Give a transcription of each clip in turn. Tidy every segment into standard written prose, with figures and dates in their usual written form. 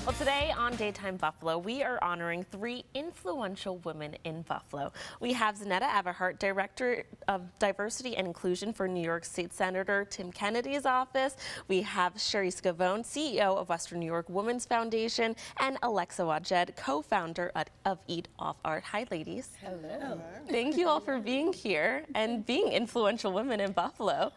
Well, today on Daytime Buffalo, we are honoring 3 influential women in Buffalo. We have Zanetta Everhart, Director of Diversity and Inclusion for New York State Senator Tim Kennedy's office. We have Sherry Scavone, CEO of Western New York Women's Foundation, and Alexa Wajed, co-founder of Eat Off Art. Hi, ladies. Hello. Thank you all for being here and being influential women in Buffalo.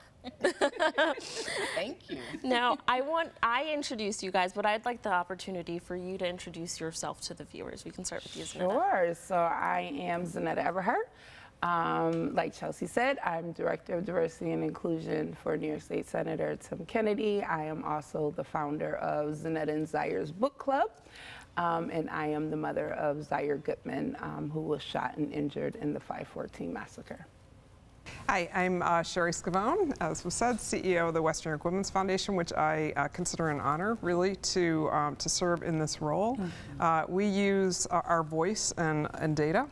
Thank you. Now, I introduced you guys, but I'd like the opportunity for you to introduce yourself to the viewers. We can start with you, Zanetta. Sure. So I am Zanetta Everhart. Like Chelsea said, I'm Director of Diversity and Inclusion for New York State Senator Tim Kennedy. I am also the founder of Zanetta and Zaire's Book Club. And I am the mother of Zaire Goodman, who was shot and injured in the 514 massacre. Hi, I'm Sherry Scavone, as was said, CEO of the Western New York Women's Foundation, which I consider an honor, really, to serve in this role. Mm-hmm. We use our voice and data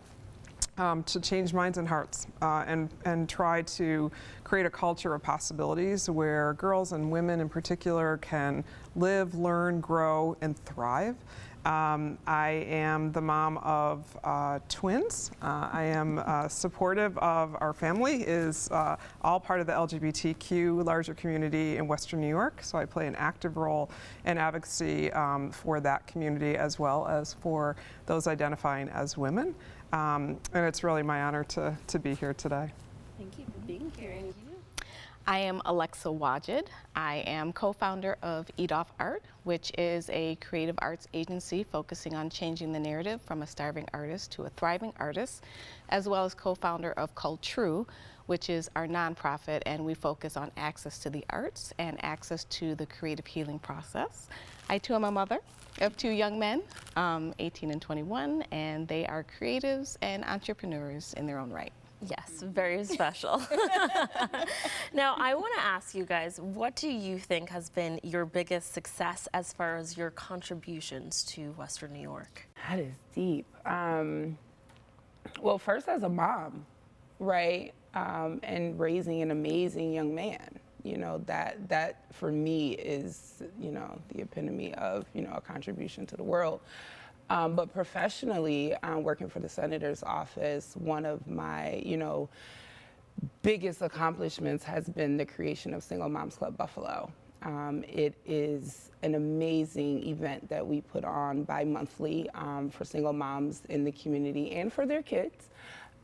to change minds and hearts and try to create a culture of possibilities where girls and women in particular can live, learn, grow, and thrive. I am the mom of twins. I am supportive of our family, is all part of the LGBTQ larger community in Western New York, so I play an active role in advocacy for that community as well as for those identifying as women. And it's really my honor to be here today. Thank you for being here. I am Alexa Wajed. I am co-founder of Eat Off Art, which is a creative arts agency focusing on changing the narrative from a starving artist to a thriving artist, as well as co-founder of Called True, which is our nonprofit, and we focus on access to the arts and access to the creative healing process. I too am a mother of 2 young men, 18 and 21, and they are creatives and entrepreneurs in their own right. Yes, very special. Now, I want to ask you guys, what do you think has been your biggest success as far as your contributions to Western New York? That is deep. Well, first as a mom, right, and raising an amazing young man. You know, that for me is, you know, the epitome of, you know, a contribution to the world. But professionally, working for the Senator's office, one of my, you know, biggest accomplishments has been the creation of Single Moms Club Buffalo. It is an amazing event that we put on bi-monthly for single moms in the community and for their kids.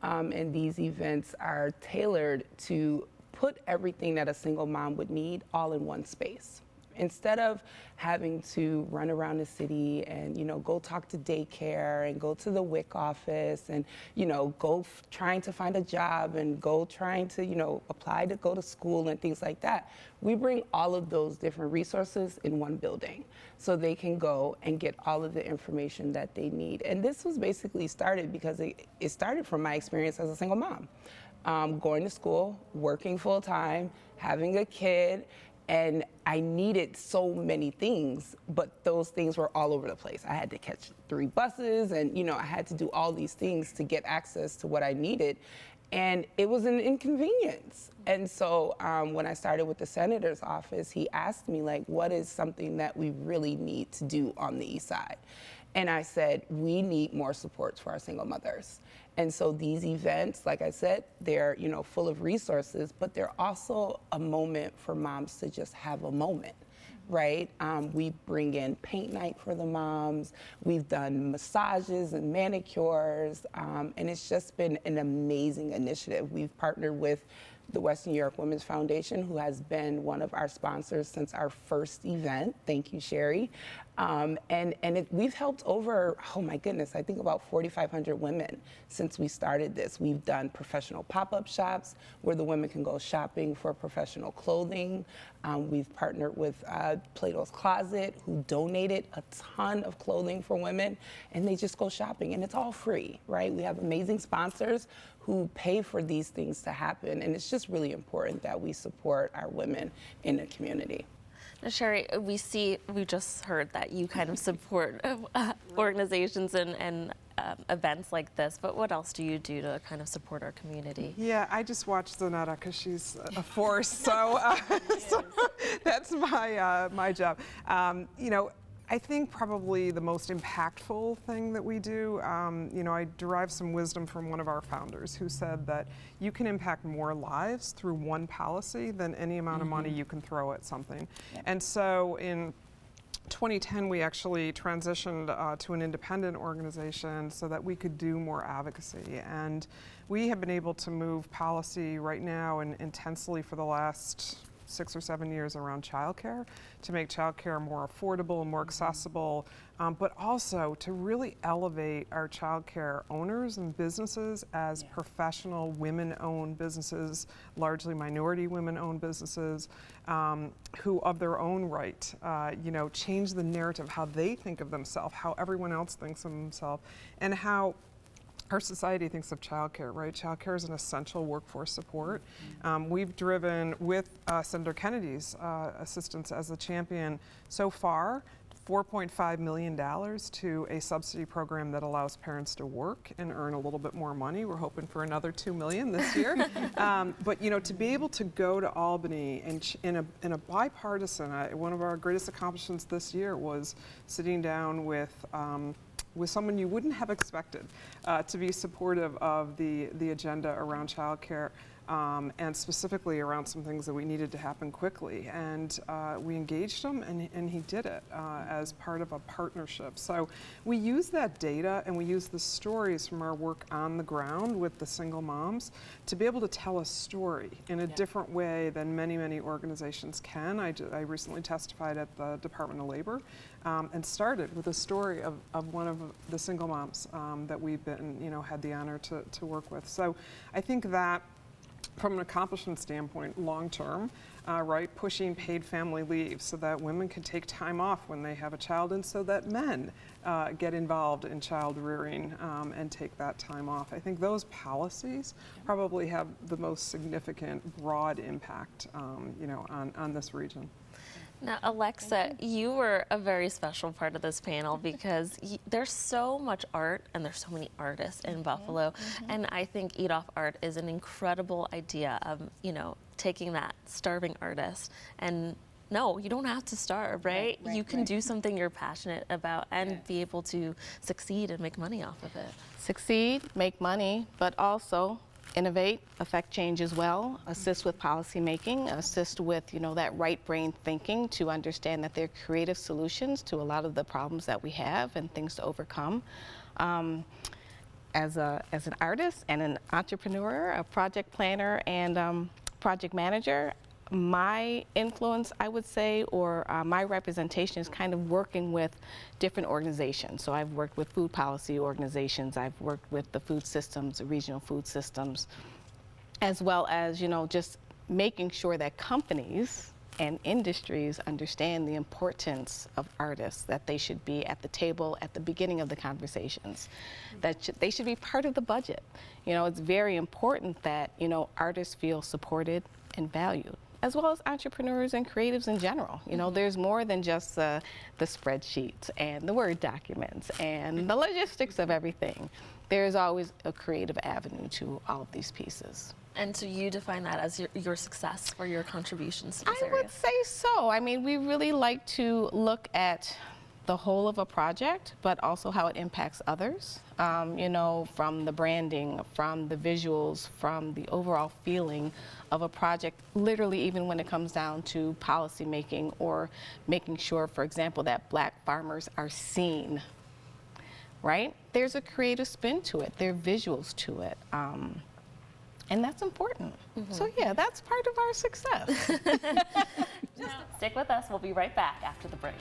And these events are tailored to put everything that a single mom would need all in one space. Instead of having to run around the city and, you know, go talk to daycare and go to the WIC office and, you know, go trying to find a job and go trying to, you know, apply to go to school and things like that, we bring all of those different resources in one building so they can go and get all of the information that they need. And this was basically started because it started from my experience as a single mom, going to school, working full time, having a kid, and I needed so many things, but those things were all over the place. I had to catch 3 buses and, you know, I had to do all these things to get access to what I needed. And it was an inconvenience. And so when I started with the Senator's office, he asked me, like, what is something that we really need to do on the East Side? And I said, we need more supports for our single mothers. And so these events, like I said, they're, you know, full of resources, but they're also a moment for moms to just have a moment, right? We bring in paint night for the moms. We've done massages and manicures, and it's just been an amazing initiative. We've partnered with the Western New York Women's Foundation, who has been one of our sponsors since our first event. Thank you, Sherry. We've helped over, oh my goodness, I think about 4,500 women since we started this. We've done professional pop-up shops where the women can go shopping for professional clothing. We've partnered with Plato's Closet, who donated a ton of clothing for women, and they just go shopping, and it's all free, right? We have amazing sponsors who pay for these things to happen, and it's just really important that we support our women in the community. Now, Sherry, we just heard that you kind of support organizations and events like this, but what else do you do to kind of support our community? Yeah, I just watch Zanetta because she's a force, so, so that's my job. You know, I think probably the most impactful thing that we do, I derive some wisdom from one of our founders who said that you can impact more lives through one policy than any amount of money you can throw at something. Yeah. And so in 2010, we actually transitioned to an independent organization so that we could do more advocacy. And we have been able to move policy right now and intensely for the last 6 or 7 years around childcare to make childcare more affordable, more accessible, but also to really elevate our childcare owners and businesses as professional women-owned businesses, largely minority women-owned businesses, who of their own right, change the narrative, how they think of themselves, how everyone else thinks of themselves, and how our society thinks of childcare, right? Childcare is an essential workforce support. We've driven, with Senator Kennedy's assistance as the champion, so far, $4.5 million to a subsidy program that allows parents to work and earn a little bit more money. We're hoping for another $2 million this year. But to be able to go to Albany and in a bipartisan, one of our greatest accomplishments this year was sitting down with someone you wouldn't have expected to be supportive of the agenda around childcare, and specifically around some things that we needed to happen quickly. And we engaged him, and he did it as part of a partnership. So we use that data, and we use the stories from our work on the ground with the single moms to be able to tell a story in a different way than many, many organizations can. I recently testified at the Department of Labor, and started with a story of one of the single moms that we've been, had the honor to work with. So I think that from an accomplishment standpoint, long term, right, pushing paid family leave so that women can take time off when they have a child, and so that men get involved in child rearing and take that time off. I think those policies probably have the most significant broad impact, on this region. Now, Alexa, you were a very special part of this panel because there's so much art and there's so many artists in Buffalo. And I think Eat Off Art is an incredible idea of, taking that starving artist and no, you don't have to starve, right? You can do something you're passionate about and be able to succeed and make money off of it. Succeed, make money, but also innovate, affect change as well, assist with policy making, assist with, that right brain thinking to understand that there are creative solutions to a lot of the problems that we have and things to overcome. As an artist and an entrepreneur, a project planner and project manager, my influence, I would say, or my representation is kind of working with different organizations. So I've worked with food policy organizations, I've worked with the food systems, the regional food systems, as well as, just making sure that companies and industries understand the importance of artists, that they should be at the table at the beginning of the conversations, that they should be part of the budget. It's very important that, artists feel supported and valued, as well as entrepreneurs and creatives in general. There's more than just the spreadsheets and the Word documents and the logistics of everything. There's always a creative avenue to all of these pieces. And so you define that as your success or your contributions to this area? I would say so. I mean, we really like to look at the whole of a project, but also how it impacts others, from the branding, from the visuals, from the overall feeling of a project, literally even when it comes down to policy making or making sure, for example, that Black farmers are seen, right? There's a creative spin to it, there are visuals to it, and that's important. So yeah, that's part of our success. Stick with us, we'll be right back after the break.